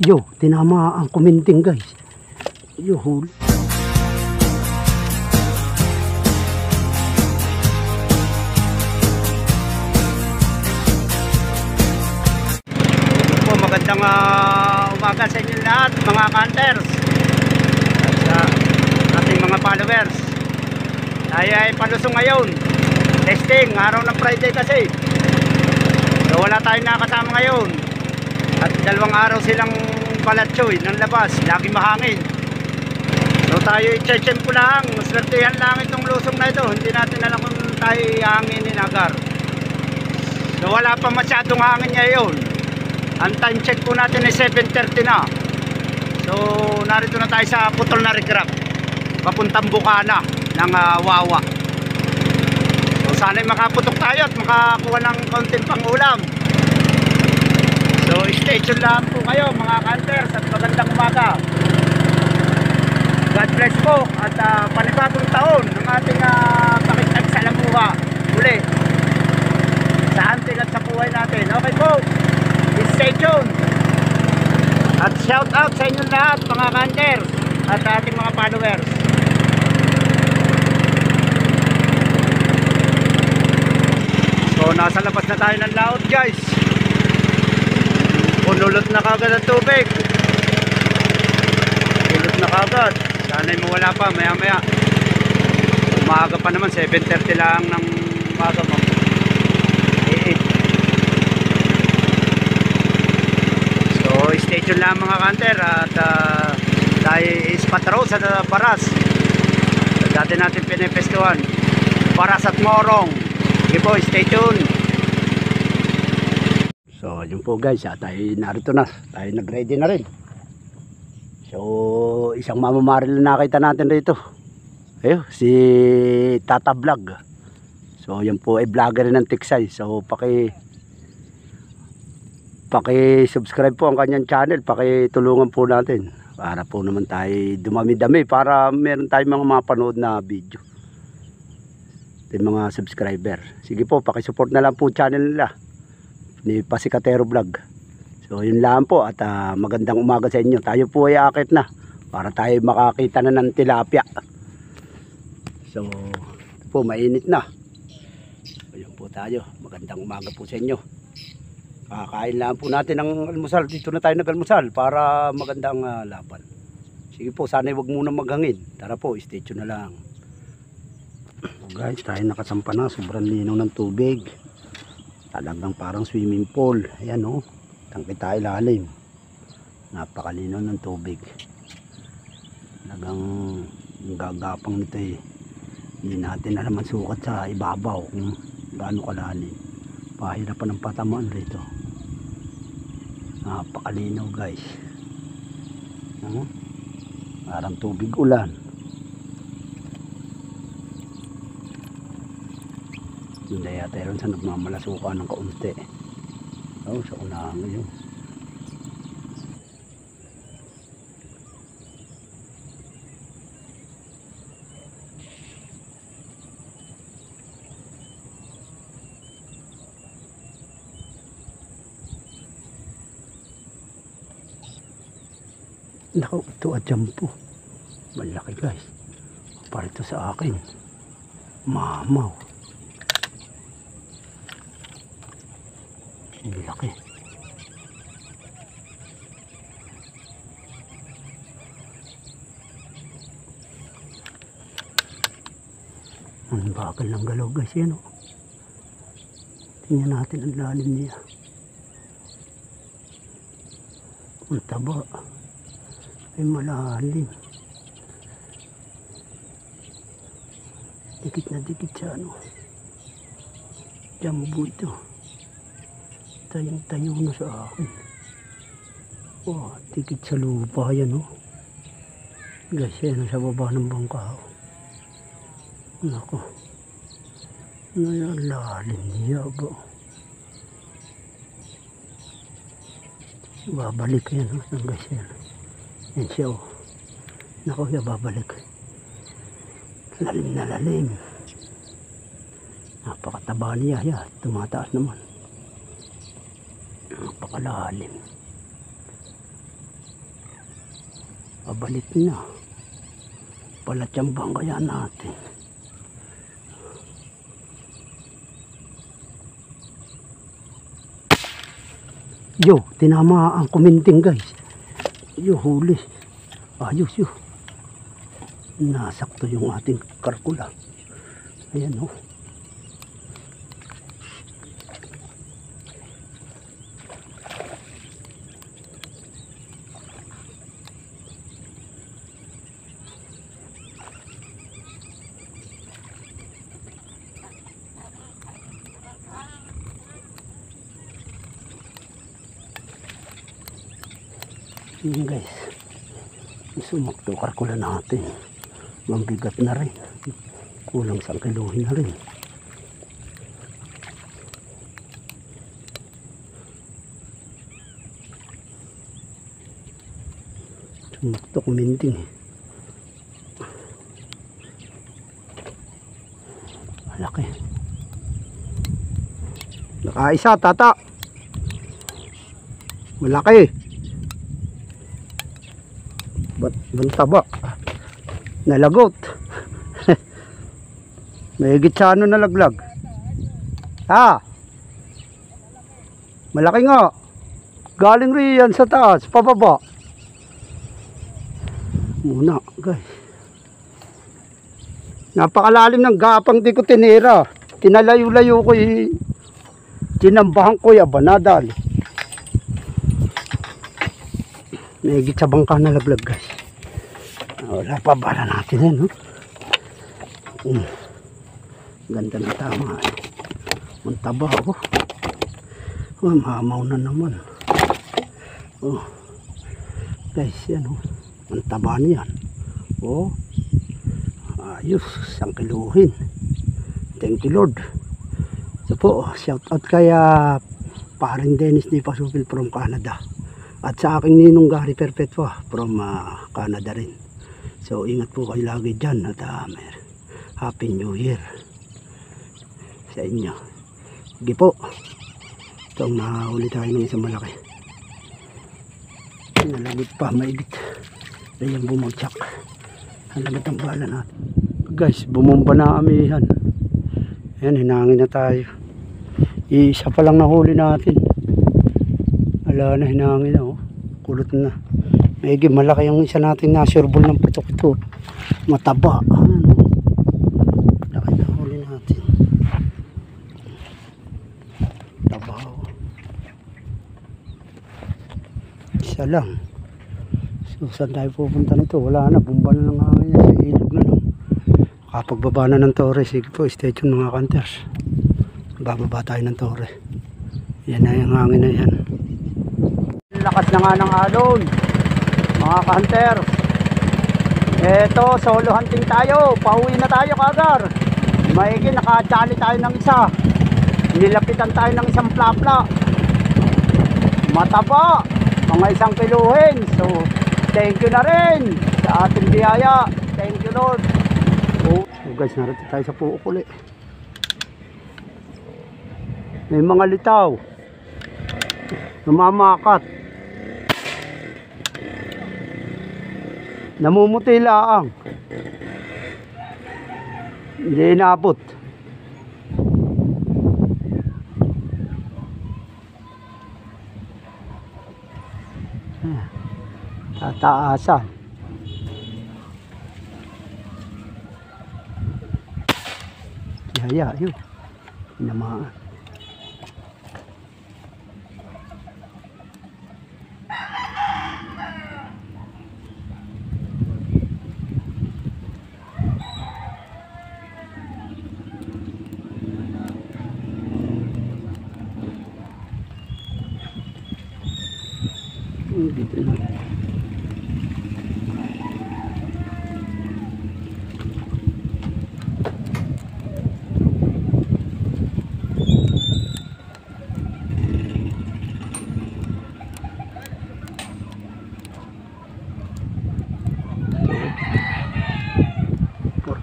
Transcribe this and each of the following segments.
Yo, tinama ang kuminting guys. Yo, huli. Magandang umaga sa inyo lahat mga hunters at sa ating mga followers. Tayo ay palusong ngayon, testing, araw ng Friday kasi, so wala tayong nakasama ngayon at 2 araw silang palatsoy ng labas, lagi mahangin. So tayo i-check po lang, swertihan lang itong lusong na ito, hindi natin alam kung tayo hanginin agar. So wala pa masyadong hangin ngayon. Ang time check po natin ay 7:30 na. So narito na tayo sa putol na rigrap papuntang Bukana ng Wawa. So sana'y makaputok tayo at makakuha ng konting pangulam. So stay tuned lang po kayo mga hunters at magandang umaga. God bless po at panibagong taon ng ating pakitag sa lamuha uli sa hunting at sa buhay natin. Okay po, stay tuned at shout out sa inyong lahat mga hunters at ating mga followers. So nasa labas na tayo ng laot guys, punulot na kagad ang tubig, punulot na kagad. Sana'y mawala pa maya maya, umaga pa naman, 7:30 lang ng umaga. Stay tuned lang mga hunter at tayo ispat raw sa Baras. Dati natin pinipestuhan Baras at Morong. Sige po, stay tuned. So yun po guys, tayo narito na, tayo nag-ready na rin. So isang mamamaril na nakita natin dito, ayun, si Tata Vlog. So yun po ay vlogger ng Tiksay. So paki-subscribe po ang kanyang channel, paki-tulungan po natin para po naman tayo dumami-dami, para meron tayong mga mapanood na video, yung mga subscriber. Sige po, paki-support na lang po channel nila ni Pasikatero Vlog. So yun lang po at magandang umaga sa inyo. Tayo po ay akit na para tayo makakita na ng tilapia. So po, mainit na. So yun po tayo, magandang umaga po sa inyo. Kakain lang po natin ng almusal. Dito na tayo nag-almusal para magandang laban. Sige po, sana'y wag muna maghangin. Tara po, stay tuned na lang. So guys, tayo nakasampa na. Sobrang linaw ng tubig. Talagang parang swimming pool. Ayan o, tangke tayo lalim. Napakalinaw ng tubig. Talagang gagapang nito eh. Hindi natin alam ang sukat sa ibabaw kung gaano kalalim. Pahirapan ng patamaan rito. Napakalinaw guys. Parang tubig ulan. Hindi yata yun sa nagmamalasukan ng kaunti. Oh, sa unahan ngayon. Naku, ito at jampo. Malaki guys. Para ito sa akin. Mamaw. Malaki. Ang bakal ng galaw guys yan o. Tingnan natin ang lalim niya. Ang taba. Ay malalim. Dikit na dikit sa ano. Jambo ito. Tayong tayo na sa akin. Oh, dikit sa lupa yan oh. Guys, yan sa baba ng bangka oh. Nako. Ano yung lalim niya ba? Babalik yan oh. Guys, yan. Yan siya oh. Naku, babalik. Lalim na lalim. Napakataba niya. Yeah, tumataas naman. Napakalalim. Pabalik na. Palatsambang kaya natin. Yo, tinama ang kuminting guys. Yo, huli. Ayos yo. Nasakto yung ating karkula. Ayan oh. Yun guys, sumakto karkula natin. Mambigat na rin, kulang 1 kilohin na rin. Sumakto kuminting eh. Malaki. Nakaisa tata. Malaki. Bantaba nalagot. May higit sa ano nalaglag. Malaki nga. Galing riyan sa taas pababa muna guys. Napakalalim ng gapang, di ko tinira. Tinalayo-layo ko tinambahan ko abanadal. May higit sa bangka na laglag guys. Wala pa bala natin yan. Ganda na tama. Mantaba ako. Mamaw na naman. Guys yan. Mantaba niyan. Ayos. 1 kilohin. Thank you Lord. So po, shout out kaya paring Dennis Di Pasupil from Canada. At sa aking ninong Gary Perpetua from Canada rin. So ingat po kayo lagi dyan at Happy New Year sa inyo. Sige po. Ito ang nahuli tayo ng isang malaki. Nalagit pa, maigit. Ayan bumagsak. Halagat ang bala natin. Guys, bumomba na amihan. Ayan, hinangin na tayo. Isa pa lang nahuli natin. Wala na, hinangin na kulot na. Medyo malaki yung isa natin na sureball ng putok ito. Mataba. Laki na huli natin. Taba. Isa lang. So saan tayo pupunta nito? Wala na. Bumba na lang hangin niya. Sa ilog na lang. Kapag baba na ng Torre. Sige po, stay tuned mga kanters. Bababa tayo ng Torre. Yan na yung hangin na yan. Lakas na nga ng alon mga ka-hunter. Eto, solo hunting tayo. Pauwi na tayo kagar. Maigi, nakachali tayo ng isa. Nilapitan tayo ng isang plapla. Mataba, mga 1 kilohin. So thank you na rin sa ating biyaya. Thank you Lord. So guys, narito tayo sa puok ulit. May mga litaw namamakat. Namumuti laang. Hindi inabot. Tataasan. Yaya, yun. Pinamaan. Dito na.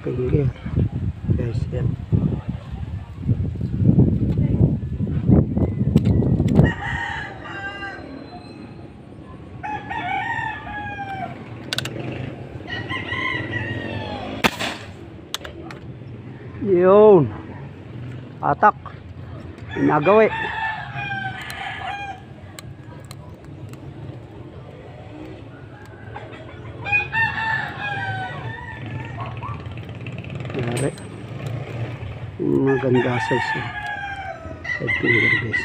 Finger guys, yan. Atak. Inagawi. Yari. Maganda size. Side finger guys.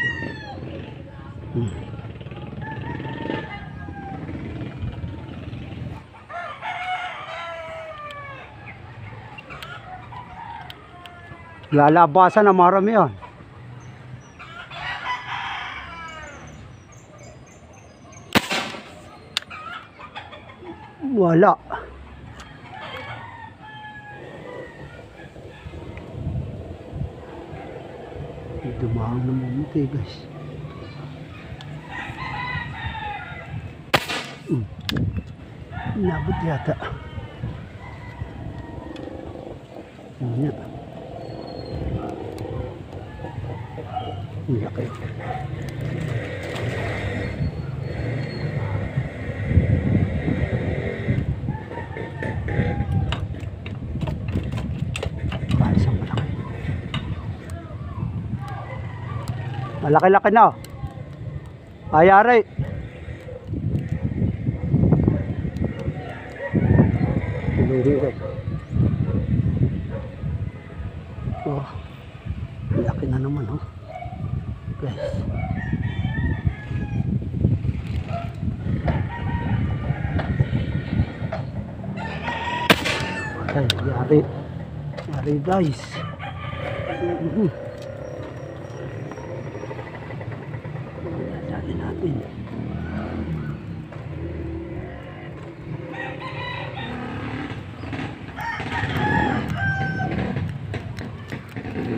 Lalabasan na marami yan. Wala. Dumahang na mamuti guys. Nabot yata. Yan. Ang laki. Isang malaki. Malaki-laki na. Ayari. Oh, laki na naman oh. Guys. Ay, yari. Yari guys. Dali natin.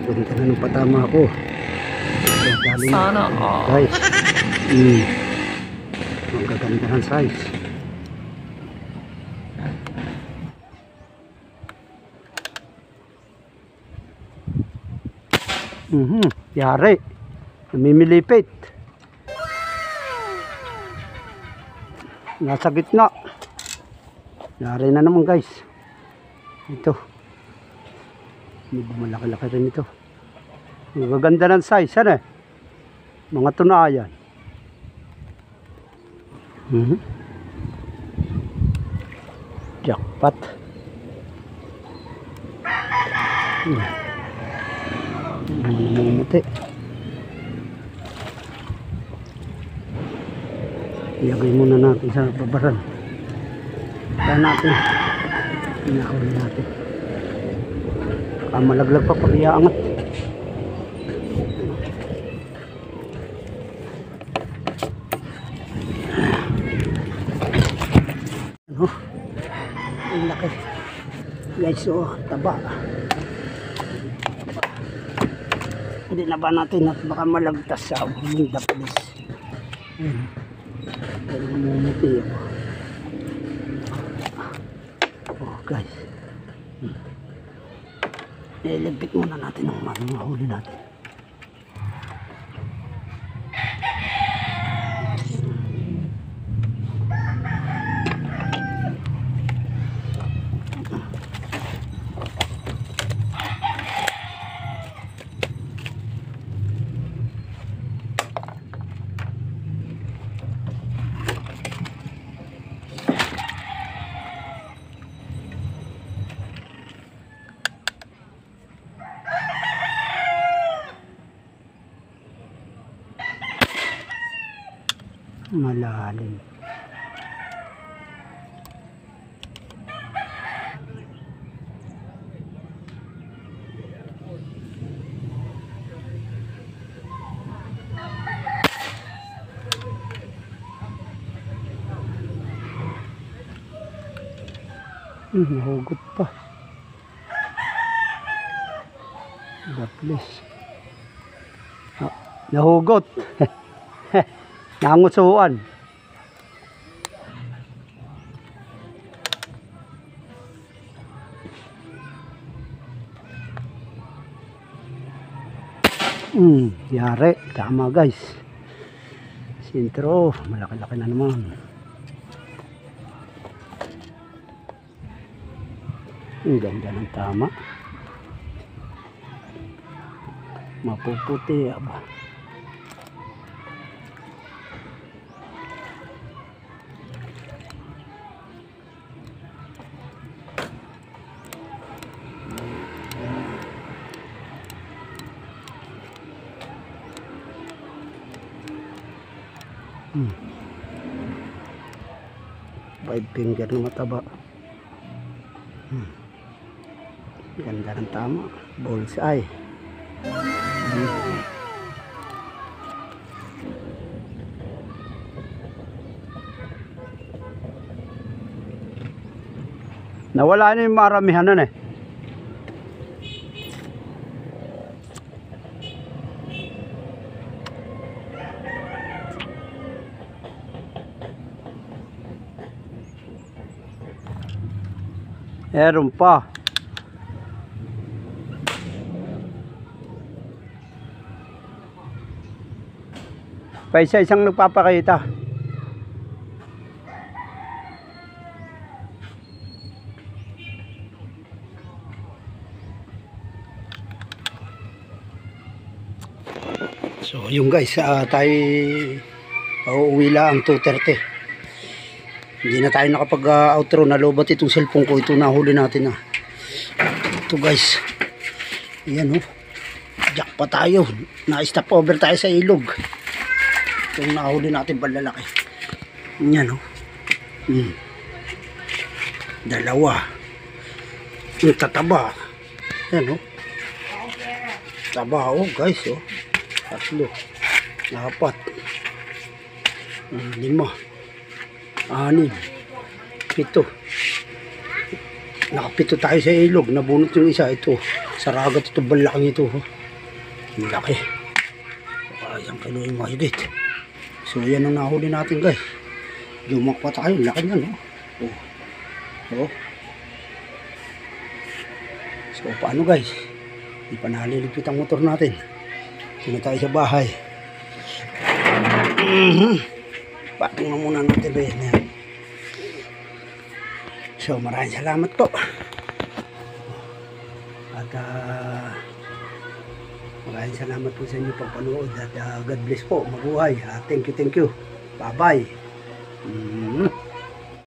Ganda na ng patama ako. Sana all. Guys. Ang gaganda ng size. Yari. Namimilipit. Nasa gitna. Yari na naman guys. Ito. Medyo malaki-laki rin ito. Ang gaganda ng size. Ano eh? Mga tunayan. Jackpot. Namumuti. Ilagay muna natin sa babaran. Kaya natin. Inahuli natin. Malaglag pa pag iaangat. Ano? Ang laki. Guys, oh, taba. Hindi na ba natin at baka malagtas sa umundak please. Pero namumuti ako. Oh guys. Ilagpit muna natin ang mga huli natin. Malalim. Nahugot pa. God bless. Nahugot. Nangusuan. Yari. Tama guys. Sintro. Malaki-laki na naman. Ang ganda ng tama. Mapuputi aba. Five finger na mataba. Ganda ng tama. Bullseye. Nawala na yung maramihan nun eh. Meron pa. Pa isa-isang nagpapakita. So yung guys, tayo uuwi lang 2:30. Hindi na tayo nakapag-outro, nalobat itong cellphone ko. Ito nahuli natin ito guys, yan jack pa tayo, na-stop over tayo sa ilog. Itong nahuli natin balalaki, yan dalawa, yung tataba, yan taba guys, tatlo, apat, 5, 6, 7. Nakapito tayo sa ilog. Nabunot yung isa. Ito sa ragat, ito balaking ito ang laki. Isang kilo yung mahigit. So yan ang nahuli natin guys. Lumak pa tayo. Laki niyan So paano guys? Di pa naliligpit ang motor natin. Ito na tayo sa bahay. Patung na muna natin ba yan. So maraming salamat po. At maraming salamat po sa inyo pagpanood. At God bless po. Mabuhay. Thank you. Bye bye.